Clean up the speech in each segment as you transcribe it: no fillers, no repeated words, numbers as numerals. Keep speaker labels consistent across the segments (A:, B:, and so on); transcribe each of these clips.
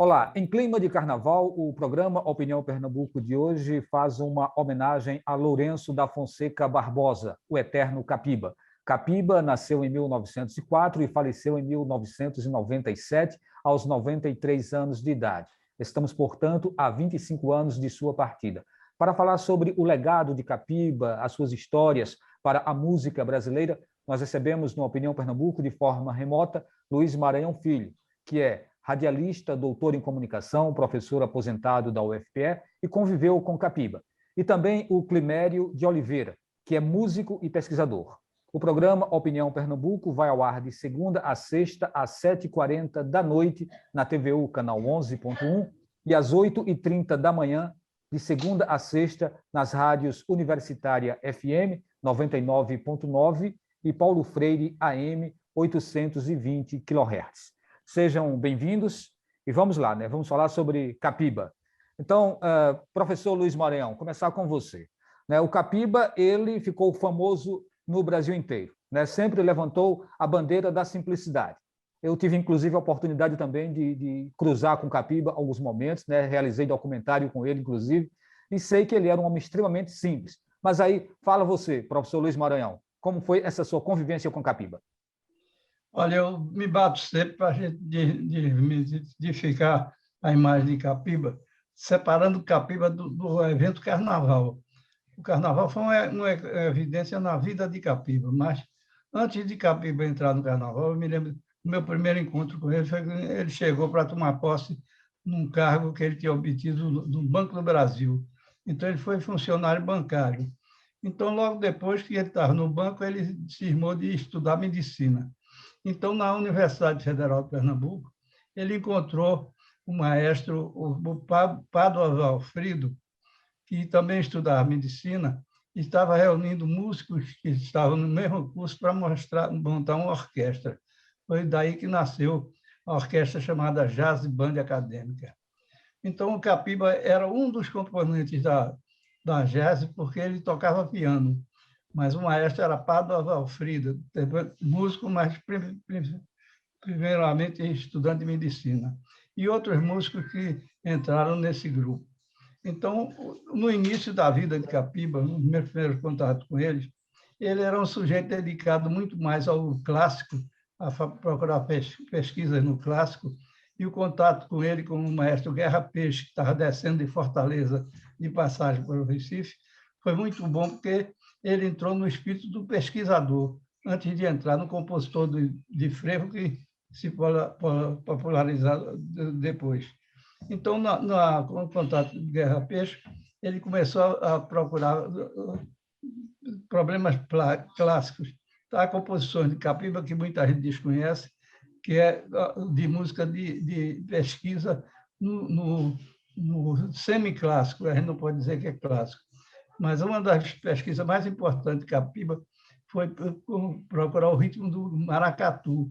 A: Olá, em clima de carnaval, o programa Opinião Pernambuco de hoje faz uma homenagem a Lourenço da Fonseca Barbosa, o eterno Capiba. Capiba nasceu em 1904 e faleceu em 1997, aos 93 anos de idade. Estamos, portanto, a 25 anos de sua partida. Para falar sobre o legado de Capiba, as suas histórias para a música brasileira, nós recebemos no Opinião Pernambuco, de forma remota, Luiz Maranhão Filho, que é radialista, doutor em comunicação, professor aposentado da UFPE e conviveu com Capiba. E também o Climério de Oliveira, que é músico e pesquisador. O programa Opinião Pernambuco vai ao ar de segunda a sexta, às 7h40 da noite, na TVU Canal 11.1, e às 8h30 da manhã, de segunda a sexta, nas rádios Universitária FM 99.9 e Paulo Freire AM 820 kHz. Sejam bem-vindos e vamos lá, né? Vamos falar sobre Capiba. Então, professor Luiz Maranhão, começar com você. O Capiba, ele ficou famoso no Brasil inteiro, né? Sempre levantou a bandeira da simplicidade. Eu tive, inclusive, a oportunidade também de cruzar com Capiba alguns momentos, né? Realizei documentário com ele, inclusive, e sei que ele era um homem extremamente simples. Mas aí, fala você, professor Luiz Maranhão, como foi essa sua convivência com Capiba?
B: Olha, eu me bato sempre para a gente identificar a imagem de Capiba, separando Capiba do evento Carnaval. O Carnaval foi uma evidência na vida de Capiba, mas antes de Capiba entrar no Carnaval, eu me lembro do meu primeiro encontro com ele, foi que ele chegou para tomar posse num cargo que ele tinha obtido no Banco do Brasil. Então, ele foi funcionário bancário. Então, logo depois que ele estava no banco, ele cismou de estudar medicina. Então, na Universidade Federal de Pernambuco, ele encontrou o maestro, o Pádua Valfrido, que também estudava medicina, e estava reunindo músicos que estavam no mesmo curso para montar uma orquestra. Foi daí que nasceu a orquestra chamada Jazz Band Acadêmica. Então, o Capiba era um dos componentes da jazz, porque ele tocava piano. Mas o maestro era Pádua Valfrido, músico, mas primeiramente estudante de medicina. E outros músicos que entraram nesse grupo. Então, no início da vida de Capiba, no meu primeiro contato com ele era um sujeito dedicado muito mais ao clássico, a procurar pesquisas no clássico, e o contato com ele, com o maestro Guerra Peixe, que estava descendo de Fortaleza, de passagem para o Recife, foi muito bom, porque ele entrou no espírito do pesquisador, antes de entrar no compositor de frevo, que se popularizou depois. Então, com o contato de Guerra Peixe, ele começou a procurar problemas clássicos. Há composições de Capiba que muita gente desconhece, que é de música de pesquisa no semiclássico, a gente não pode dizer que é clássico. Mas uma das pesquisas mais importantes de Capiba foi procurar o ritmo do maracatu.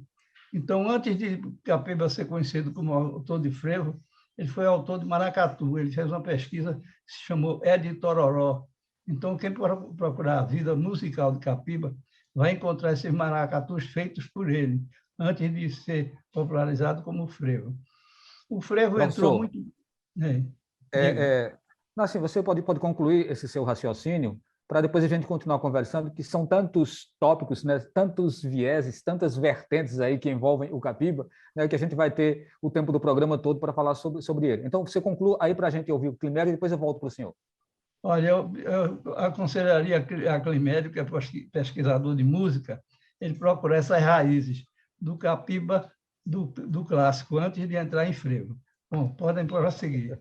B: Então, antes de Capiba ser conhecido como autor de frevo, ele foi autor de maracatu. Ele fez uma pesquisa que se chamou Ed Tororó. Então, quem procurar a vida musical de Capiba vai encontrar esses maracatus feitos por ele, antes de ser popularizado como frevo. O frevo entrou muito...
A: Assim, você pode concluir esse seu raciocínio para depois a gente continuar conversando, que são tantos tópicos, né, tantos vieses, tantas vertentes aí que envolvem o Capiba, né, que a gente vai ter o tempo do programa todo para falar sobre ele. Então, você conclua aí para a gente ouvir o Climério e depois eu volto para o senhor.
B: Olha, eu aconselharia a Climério, que é pesquisador de música, ele procurar essas raízes do Capiba, do clássico, antes de entrar em frevo. Bom, podem prosseguir.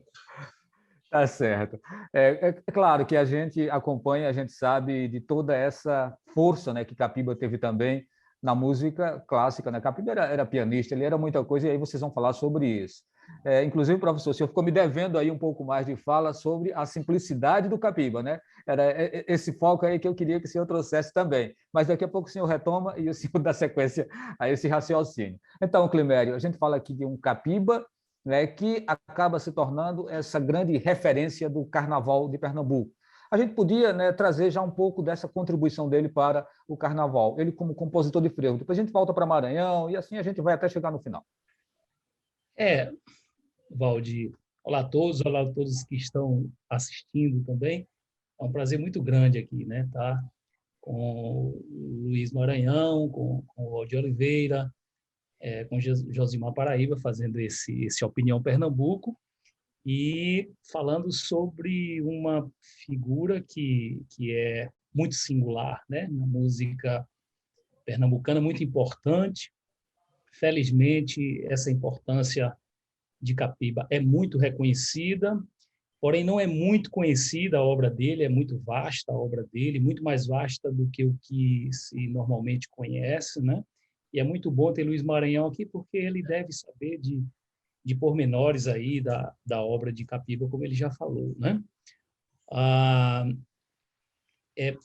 A: Tá certo. É claro que a gente acompanha, a gente sabe de toda essa força, né, que Capiba teve também na música clássica, né? Capiba era pianista, ele era muita coisa, e aí vocês vão falar sobre isso. Inclusive, professor, o senhor ficou me devendo aí um pouco mais de fala sobre a simplicidade do Capiba, né? Era esse foco aí que eu queria que o senhor trouxesse também. Mas daqui a pouco o senhor retoma e o senhor dá sequência a esse raciocínio. Então, Climério, a gente fala aqui de um Capiba, né, que acaba se tornando essa grande referência do Carnaval de Pernambuco. A gente podia, né, trazer já um pouco dessa contribuição dele para o Carnaval, ele como compositor de frevo. Depois a gente volta para Maranhão e assim a gente vai até chegar no final.
C: Valdir. Olá a todos que estão assistindo também. É um prazer muito grande aqui, né? Tá com o Luiz Maranhão, com o Valdir Oliveira, com Josimar Paraíba, fazendo esse Opinião Pernambuco e falando sobre uma figura que é muito singular, né? Na música pernambucana, muito importante. Felizmente, essa importância de Capiba é muito reconhecida, porém não é muito conhecida a obra dele, é muito vasta a obra dele, muito mais vasta do que o que se normalmente conhece, né? E é muito bom ter Luiz Maranhão aqui, porque ele deve saber de pormenores aí da obra de Capiba, como ele já falou, né? Ah,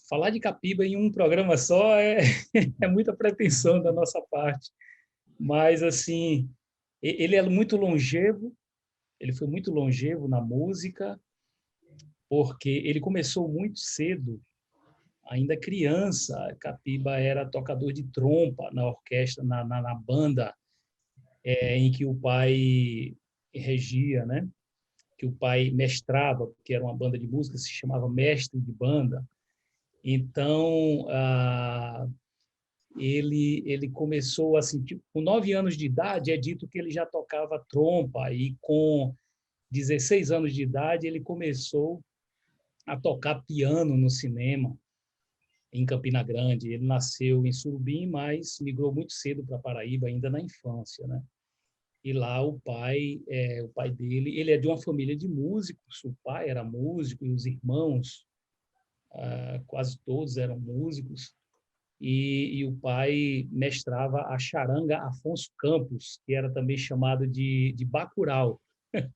C: falar de Capiba em um programa só é muita pretensão da nossa parte, mas, assim, ele é muito longevo, ele foi muito longevo na música, porque ele começou muito cedo, ainda criança. Capiba era tocador de trompa na orquestra, na banda em que o pai regia, né? Que o pai mestrava, porque era uma banda de música, se chamava mestre de banda. Então, ele começou assim, tipo, com 9 anos de idade, é dito que ele já tocava trompa, e com 16 anos de idade ele começou a tocar piano no cinema, em Campina Grande. Ele nasceu em Surubim, mas migrou muito cedo para Paraíba, ainda na infância, né? E lá o pai dele, ele é de uma família de músicos, o pai era músico e os irmãos, quase todos eram músicos, e o pai mestrava a charanga Afonso Campos, que era também chamado de Bacurau,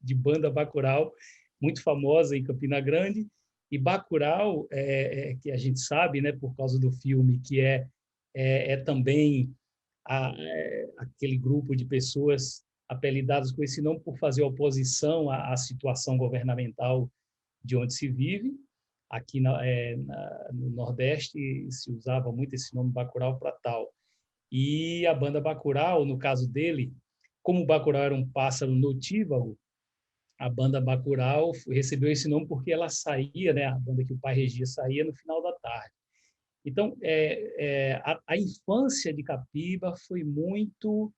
C: de banda Bacurau, muito famosa em Campina Grande. E Bacurau, que a gente sabe, né, por causa do filme, que é também aquele grupo de pessoas apelidadas com esse nome por fazer oposição à situação governamental de onde se vive. Aqui no Nordeste se usava muito esse nome Bacurau para tal. E a banda Bacurau, no caso dele, como o Bacurau era um pássaro notívago, a banda Bacurau recebeu esse nome porque ela saía, né, a banda que o pai regia saía no final da tarde. Então, a infância de Capiba foi muito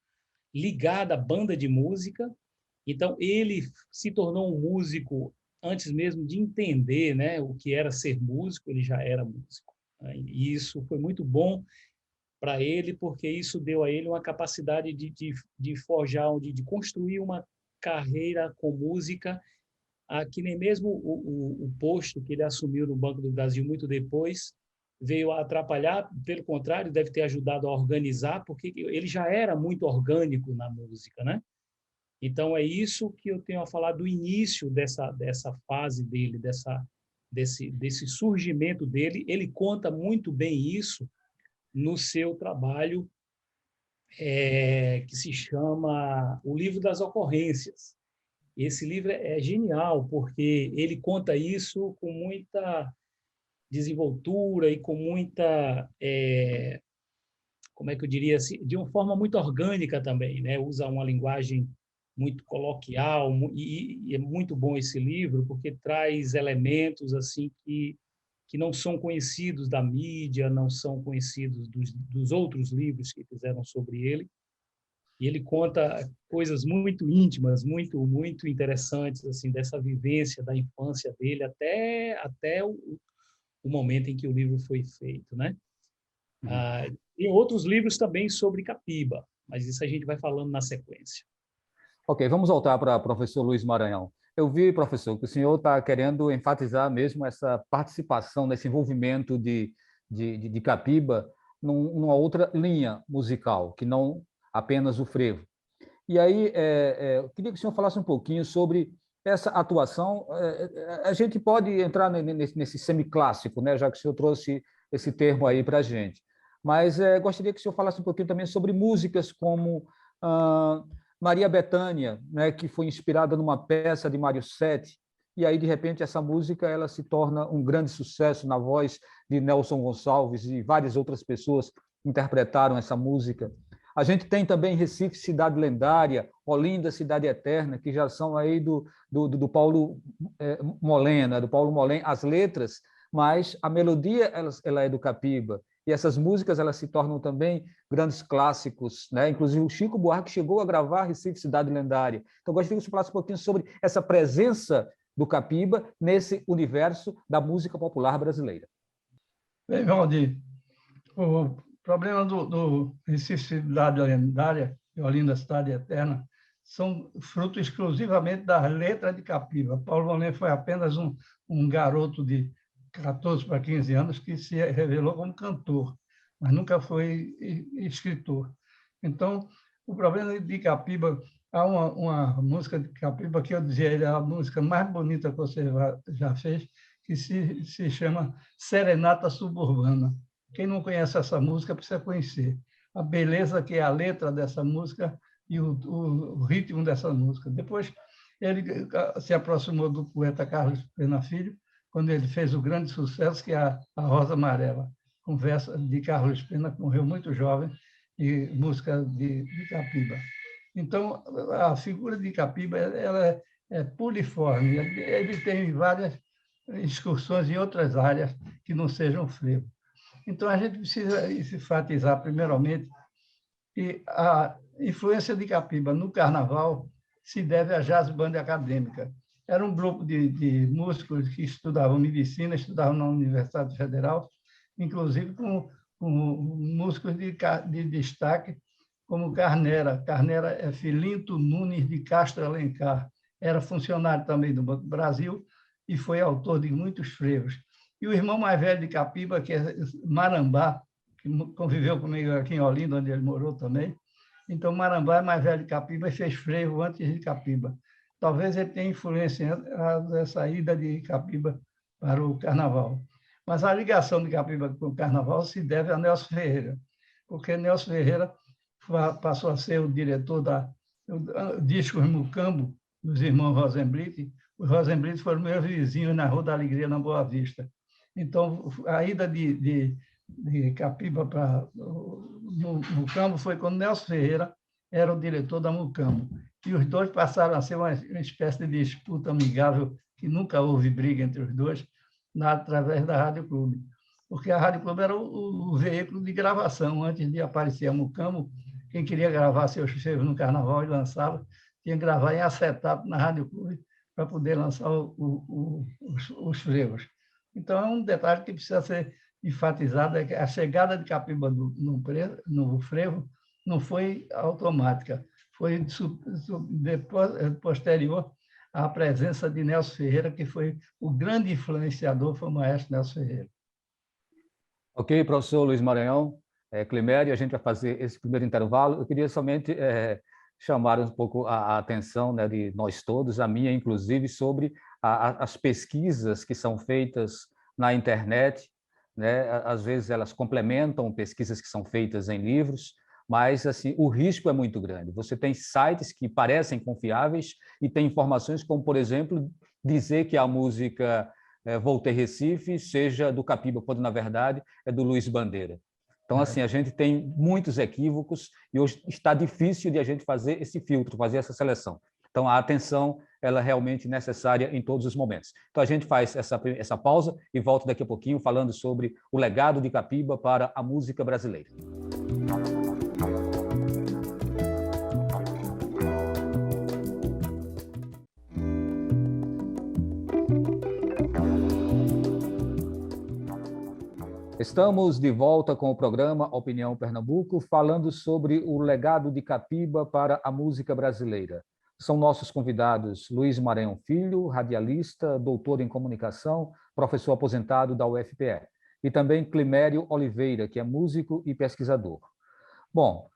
C: ligada à banda de música. Então, ele se tornou um músico antes mesmo de entender, né, o que era ser músico, ele já era músico, né? E isso foi muito bom para ele, porque isso deu a ele uma capacidade de forjar, de construir uma carreira com música, que nem mesmo o posto que ele assumiu no Banco do Brasil muito depois veio a atrapalhar. Pelo contrário, deve ter ajudado a organizar, porque ele já era muito orgânico na música, né? Então, é isso que eu tenho a falar do início dessa fase dele, desse surgimento dele. Ele conta muito bem isso no seu trabalho, que se chama O Livro das Ocorrências. Esse livro é genial, porque ele conta isso com muita desenvoltura e com muita, como é que eu diria assim, de uma forma muito orgânica também, né? Usa uma linguagem muito coloquial, e é muito bom esse livro, porque traz elementos assim que não são conhecidos da mídia, não são conhecidos dos outros livros que fizeram sobre ele. E ele conta coisas muito íntimas, muito muito interessantes, assim, dessa vivência da infância dele até o momento em que o livro foi feito, né? E outros livros também sobre Capiba, mas isso a gente vai falando na sequência.
A: Ok, vamos voltar para o professor Luiz Maranhão. Eu vi, professor, que o senhor está querendo enfatizar mesmo essa participação, nesse envolvimento de Capiba numa outra linha musical, que não apenas o frevo. E aí, eu queria que o senhor falasse um pouquinho sobre essa atuação. A gente pode entrar nesse semiclássico, né, já que o senhor trouxe esse termo aí para a gente. Mas gostaria que o senhor falasse um pouquinho também sobre músicas como Maria Bethânia, né, que foi inspirada numa peça de Mário Sete, e aí, de repente, essa música ela se torna um grande sucesso na voz de Nelson Gonçalves, e várias outras pessoas interpretaram essa música. A gente tem também Recife, Cidade Lendária, Olinda, Cidade Eterna, que já são aí do Paulo Molena, do Paulo Molena, as letras, mas a melodia ela é do Capiba. E essas músicas elas se tornam também grandes clássicos, né? Inclusive o Chico Buarque chegou a gravar Recife, Cidade Lendária. Então, gostaria que você falasse um pouquinho sobre essa presença do Capiba nesse universo da música popular brasileira.
B: Bem, Valdir, o problema do Recife, Cidade Lendária e Olinda, Cidade Eterna são fruto exclusivamente das letras de Capiba. Paulo Molena foi apenas um garoto de 14 para 15 anos que se revelou como cantor, mas nunca foi escritor. Então, o problema de Capiba, há uma música de Capiba que eu dizia, é a música mais bonita que você já fez, que se chama Serenata Suburbana. Quem não conhece essa música precisa conhecer a beleza que é a letra dessa música e o ritmo dessa música. Depois, ele se aproximou do poeta Carlos Pena Filho, quando ele fez o grande sucesso, que é a Rosa Amarela, conversa de Carlos Pena, que morreu muito jovem, e música de Capiba. Então, a figura de Capiba ela é poliforme, ele tem várias excursões em outras áreas que não sejam frevo. Então, a gente precisa enfatizar, primeiramente, que a influência de Capiba no carnaval se deve à Jazz Band Acadêmica. Era um grupo de músicos que estudavam medicina, estudavam na Universidade Federal, inclusive com músicos de destaque, como Carnera. Carnera é Filinto Nunes de Castro Alencar. Era funcionário também do Banco do Brasil e foi autor de muitos frevos. E o irmão mais velho de Capiba, que é Marambá, que conviveu comigo aqui em Olinda, onde ele morou também. Então, Marambá é mais velho de Capiba e fez frevo antes de Capiba. Talvez ele tenha influenciado essa ida de Capiba para o carnaval. Mas a ligação de Capiba com o carnaval se deve a Nelson Ferreira, porque Nelson Ferreira passou a ser o diretor do Discos Mucambo, dos irmãos Rosenblit. Os Rosenblit foram meus vizinhos na Rua da Alegria, na Boa Vista. Então, a ida de Capiba para o Mucambo foi quando Nelson Ferreira era o diretor da Mucambo. E os dois passaram a ser uma espécie de disputa amigável, que nunca houve briga entre os dois, através da Rádio Clube. Porque a Rádio Clube era o veículo de gravação. Antes de aparecer a Mucambo, quem queria gravar seus frevos no carnaval e lançá-lo, tinha que gravar em acetato na Rádio Clube para poder lançar os frevos. Então, é um detalhe que precisa ser enfatizado, é que a chegada de Capiba no frevo não foi automática, foi posterior à presença de Nelson Ferreira, que foi o grande influenciador, foi o maestro Nelson Ferreira.
A: Ok, professor Luiz Maranhão, Climério, a gente vai fazer esse primeiro intervalo. Eu queria somente chamar um pouco a atenção, né, de nós todos, a minha inclusive, sobre as pesquisas que são feitas na internet, né? Às vezes elas complementam pesquisas que são feitas em livros, mas assim, o risco é muito grande. Você tem sites que parecem confiáveis e tem informações como, por exemplo, dizer que a música Voltei Recife seja do Capiba, quando, na verdade, é do Luiz Bandeira. Então, assim, a gente tem muitos equívocos e hoje está difícil de a gente fazer esse filtro, fazer essa seleção. Então, a atenção ela é realmente necessária em todos os momentos. Então, a gente faz essa pausa e volta daqui a pouquinho falando sobre o legado de Capiba para a música brasileira. Estamos de volta com o programa Opinião Pernambuco, falando sobre o legado de Capiba para a música brasileira. São nossos convidados Luiz Maranhão Filho, radialista, doutor em comunicação, professor aposentado da UFPE, e também Climério Oliveira, que é músico e pesquisador. Bom,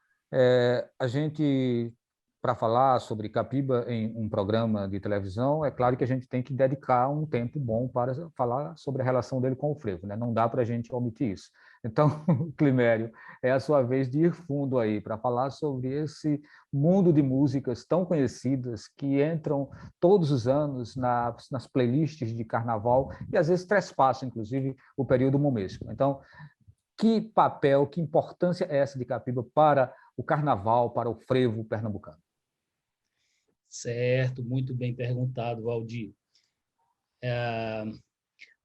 A: a gente, para falar sobre Capiba em um programa de televisão, é claro que a gente tem que dedicar um tempo bom para falar sobre a relação dele com o frevo, né? Não dá para a gente omitir isso. Então, Climério, é a sua vez de ir fundo aí para falar sobre esse mundo de músicas tão conhecidas que entram todos os anos nas playlists de carnaval e às vezes trespassam, inclusive, o período momesco. Então, que papel, que importância é essa de Capiba para o carnaval para o frevo pernambucano?
C: Certo, muito bem perguntado, Valdir.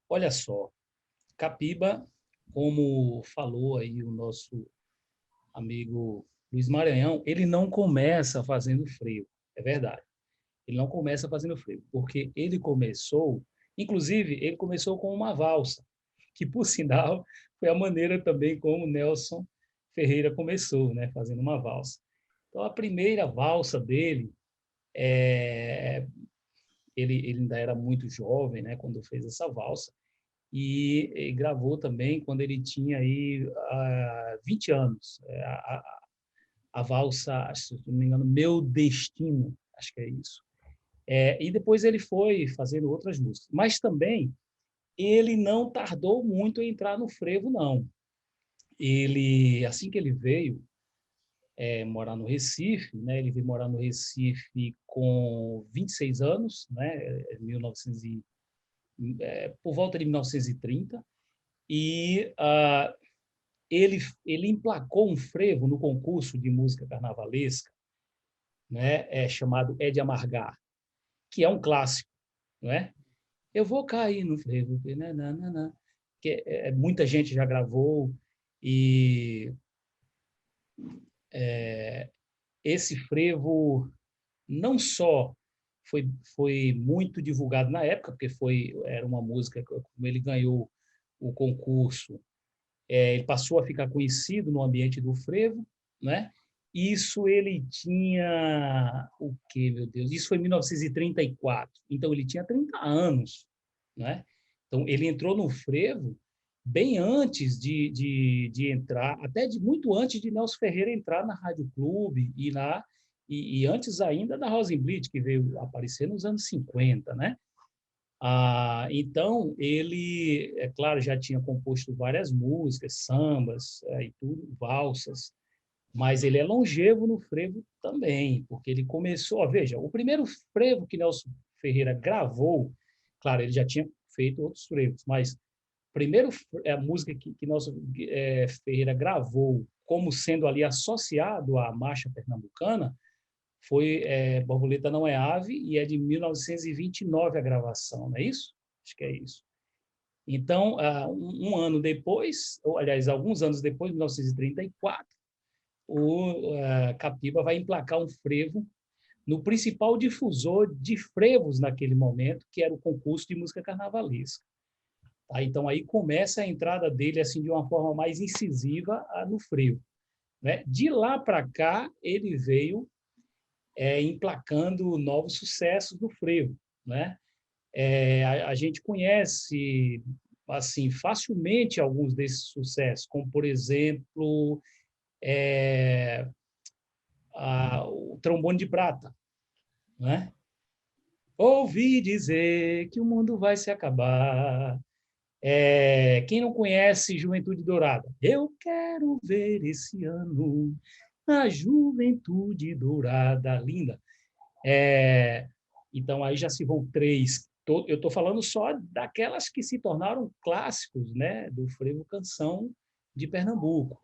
C: Olha só, Capiba, como falou aí o nosso amigo Luiz Maranhão, ele não começa fazendo frevo, é verdade. Ele não começa fazendo frevo, porque ele começou, inclusive, ele começou com uma valsa, que, por sinal, foi a maneira também como Nelson Ferreira começou, né, fazendo uma valsa. Então, a primeira valsa dele, ele ainda era muito jovem, né, quando fez essa valsa, e gravou também quando ele tinha aí 20 anos. A valsa, se não me engano, Meu Destino, acho que é isso. E depois ele foi fazendo outras músicas. Mas também ele não tardou muito em entrar no frevo, não. Ele, assim que ele veio morar no Recife, né? Ele veio morar no Recife com 26 anos, né? 1900 por volta de 1930, e ele emplacou um frevo no concurso de música carnavalesca, né? Chamado É de Amargar, que é um clássico, não é? Eu vou cair no frevo, que muita gente já gravou, e esse frevo não só foi muito divulgado na época, porque era uma música, como ele ganhou o concurso, ele passou a ficar conhecido no ambiente do frevo, né? Isso ele tinha o quê, meu Deus? Isso foi em 1934. Então ele tinha 30 anos, né? Então ele entrou no frevo bem antes de entrar, até muito antes de Nelson Ferreira entrar na Rádio Clube e antes ainda da Rosenblit, que veio aparecer nos anos 50, né? Então, ele, é claro, já tinha composto várias músicas, sambas e tudo, valsas, mas ele é longevo no frevo também, porque ele começou, veja, o primeiro frevo que Nelson Ferreira gravou, claro, ele já tinha feito outros frevos, mas primeiro a música que Nelson Ferreira gravou como sendo ali associado à marcha pernambucana foi Borboleta Não é Ave, e é de 1929 a gravação, não é isso? Acho que é isso. Então, um ano depois, ou aliás, alguns anos depois, 1934, o Capiba vai emplacar um frevo no principal difusor de frevos naquele momento, que era o concurso de música carnavalesca. Então, aí começa a entrada dele assim de uma forma mais incisiva no frevo, né? De lá para cá, ele veio emplacando novos sucessos do frevo, né? A gente conhece assim facilmente alguns desses sucessos, como por exemplo o Trombone de Prata, né? Ouvi dizer que o mundo vai se acabar. Quem não conhece Juventude Dourada? Eu quero ver esse ano a Juventude Dourada, linda. Então, aí já se vão três. Eu estou falando só daquelas que se tornaram clássicos, né, do frevo canção de Pernambuco.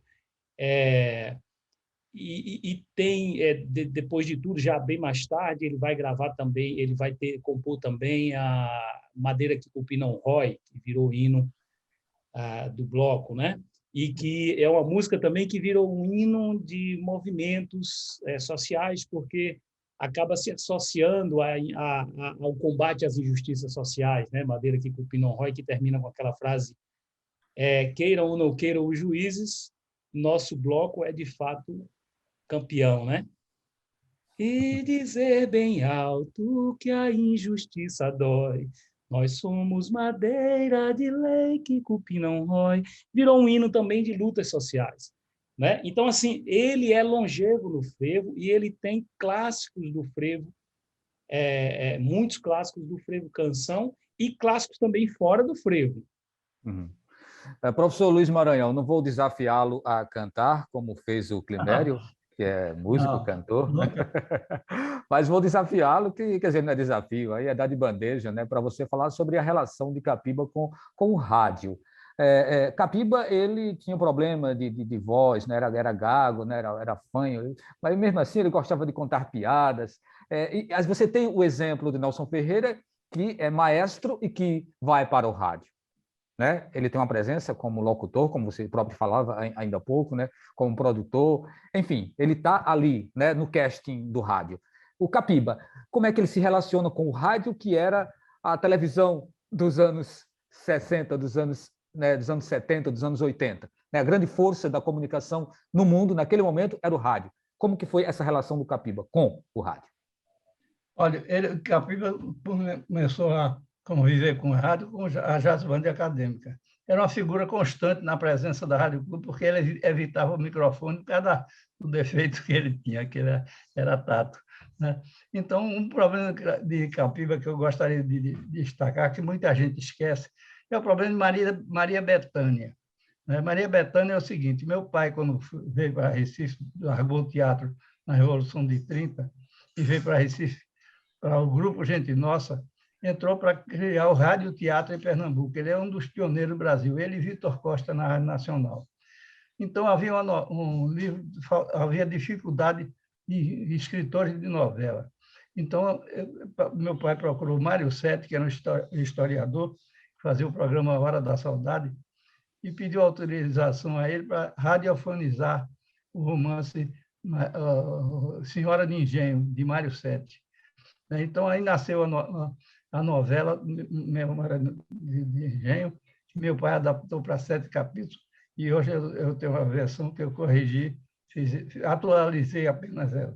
C: E tem, depois de tudo, já bem mais tarde, ele vai gravar também, ele vai compor também a Madeira que Cupim Não Rói, que virou hino do bloco, né? E que é uma música também que virou um hino de movimentos sociais, porque acaba se associando ao combate às injustiças sociais, né? Madeira que Cupim Não Rói, que termina com aquela frase: queiram ou não queiram os juízes, nosso bloco é de fato campeão, né? E dizer bem alto que a injustiça dói. Nós somos madeira de lei que cupim não rói. Virou um hino também de lutas sociais, né? Então, assim, ele é longevo no frevo e ele tem clássicos do frevo, muitos clássicos do frevo canção e clássicos também fora do frevo.
A: Uhum. Professor Luiz Maranhão, não vou desafiá-lo a cantar, como fez o Climério, que é músico, cantor, né? Mas vou desafiá-lo, que quer dizer, não é desafio, aí é dar de bandeja, né, para você falar sobre a relação de Capiba com o rádio. Capiba, ele tinha um problema de voz, né? Era gago, né? Era fanho, mas mesmo assim ele gostava de contar piadas. Você tem o exemplo de Nelson Ferreira, que é maestro e que vai para o rádio. Né? Ele tem uma presença como locutor, como você próprio falava ainda há pouco, né? Como produtor, enfim, ele está ali, né? No casting do rádio. O Capiba, como é que ele se relaciona com o rádio, que era a televisão dos anos 60, dos anos 70, dos anos 80? Né? A grande força da comunicação no mundo, naquele momento, era o rádio. Como que foi essa relação do Capiba com o rádio?
B: Olha, Capiba começou a conviver com o rádio com a Jazz Band Acadêmica. Era uma figura constante na presença da Rádio Clube, porque ele evitava o microfone por causa do defeito que ele tinha, que era tato. Né? Então, um problema de Capiba que eu gostaria de destacar, que muita gente esquece, é o problema de Maria Bethânia. Maria Bethânia é o seguinte: meu pai, quando veio para Recife, largou o teatro na Revolução de 30 e veio para Recife, para o Grupo Gente Nossa, entrou para criar o Rádio Teatro em Pernambuco. Ele é um dos pioneiros do Brasil, ele e Vitor Costa na Rádio Nacional. Então, havia dificuldade de escritores de novela. Então, meu pai procurou Mário Sete, que era um historiador, fazia o programa Hora da Saudade, e pediu autorização a ele para radiofonizar o romance Senhora de Engenho, de Mário Sete. Então, aí nasceu a novela Memória de Engenho, que meu pai adaptou para 7 capítulos, e hoje eu tenho uma versão que eu corrigi, atualizei apenas ela.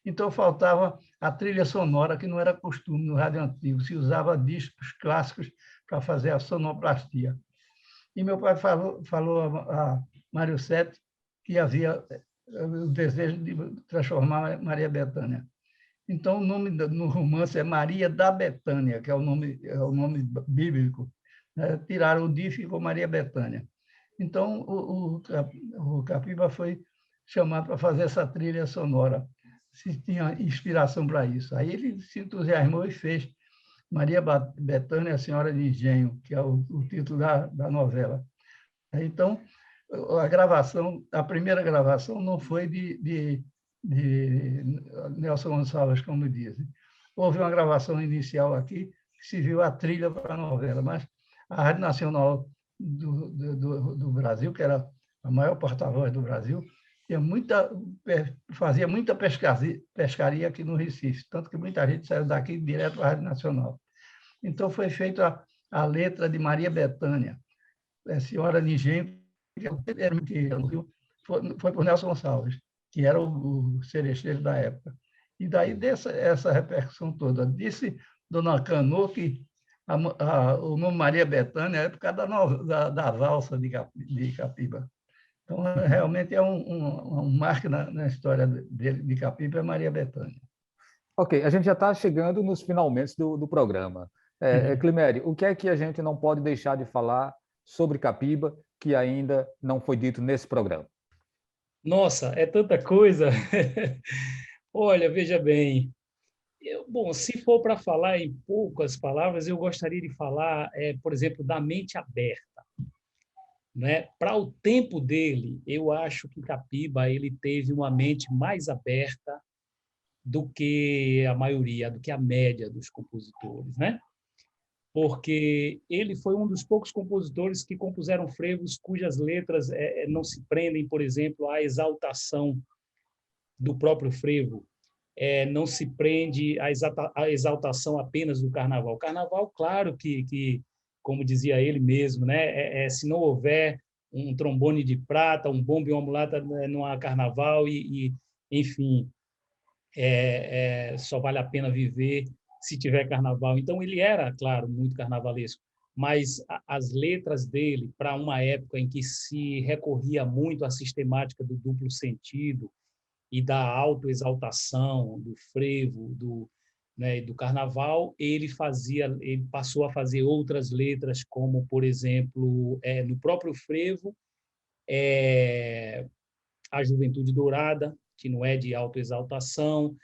B: Então, faltava a trilha sonora, que não era costume no rádio antigo, se usava discos clássicos para fazer a sonoplastia. E meu pai falou a Mário Sete que havia o desejo de transformar Maria Bethânia. Então, o nome no romance é Maria da Bethânia, que é o nome bíblico. Né? Tiraram o D e ficou Maria Bethânia. Então, o Capiba foi chamado para fazer essa trilha sonora, se tinha inspiração para isso. Aí ele se entusiasmou e fez Maria Bethânia, a Senhora de Engenho, que é o título da novela. Então, a primeira gravação não foi de Nelson Gonçalves, como dizem. Houve uma gravação inicial aqui, que se viu a trilha para a novela, mas a Rádio Nacional do Brasil, que era a maior porta-voz do Brasil, fazia muita pescaria aqui no Recife, tanto que muita gente saiu daqui direto para a Rádio Nacional. Então, foi feita a letra de Maria Bethânia, Senhora de Engenho, foi por Nelson Gonçalves, que era o seresteiro da época. E daí, essa repercussão toda. Disse Dona Cano que o nome Maria Bethânia é por causa da valsa de Capiba. Então, realmente é um marco na história de Capiba, é Maria Bethânia.
A: Ok, a gente já está chegando nos finalmente do programa. Climere, o que é que a gente não pode deixar de falar sobre Capiba que ainda não foi dito nesse programa?
C: Nossa, é tanta coisa. Olha, veja bem. Bom, se for para falar em poucas palavras, eu gostaria de falar, por exemplo, da mente aberta. Né? Para o tempo dele, eu acho que Capiba ele teve uma mente mais aberta do que a maioria, do que a média dos compositores, né? Porque ele foi um dos poucos compositores que compuseram frevos cujas letras não se prendem, por exemplo, à exaltação do próprio frevo, não se prende à exaltação apenas do carnaval. O carnaval, claro que como dizia ele mesmo, né, se não houver um trombone de prata, um bombo e uma mulata, não há carnaval enfim, só vale a pena viver se tiver carnaval. Então, ele era, claro, muito carnavalesco, mas as letras dele, para uma época em que se recorria muito à sistemática do duplo sentido e da autoexaltação, do frevo, do carnaval, ele passou a fazer outras letras, como, por exemplo, no próprio frevo, A Juventude Dourada, que não é de autoexaltação,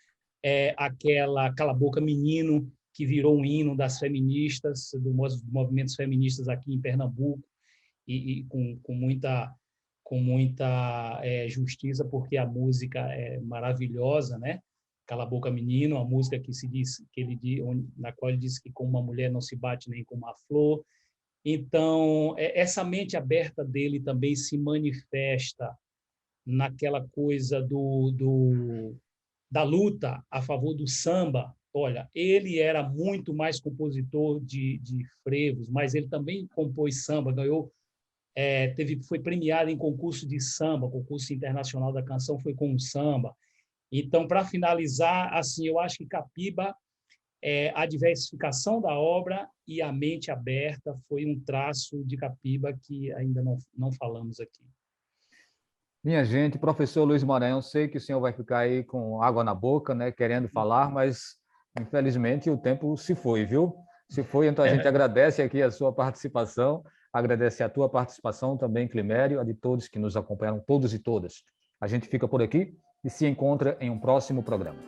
C: aquela Cala a Boca Menino, que virou um hino das feministas, dos movimentos feministas aqui em Pernambuco. e com muita justiça, porque a música é maravilhosa, né? Cala a Boca Menino, a música que se diz que na qual ele diz que com uma mulher não se bate nem com uma flor. Então, essa mente aberta dele também se manifesta naquela coisa da luta a favor do samba. Olha, ele era muito mais compositor de frevos, mas ele também compôs samba, foi premiado em concurso de samba, concurso internacional da canção foi com o samba. Então, para finalizar, assim, eu acho que Capiba, a diversificação da obra e a mente aberta foi um traço de Capiba que ainda não falamos aqui.
A: Minha gente, professor Luiz Maranhão, sei que o senhor vai ficar aí com água na boca, né, querendo falar, mas infelizmente o tempo se foi, viu? Se foi, então a gente agradece aqui a sua participação, agradece a tua participação também, Climério, a de todos que nos acompanharam, todos e todas. A gente fica por aqui e se encontra em um próximo programa.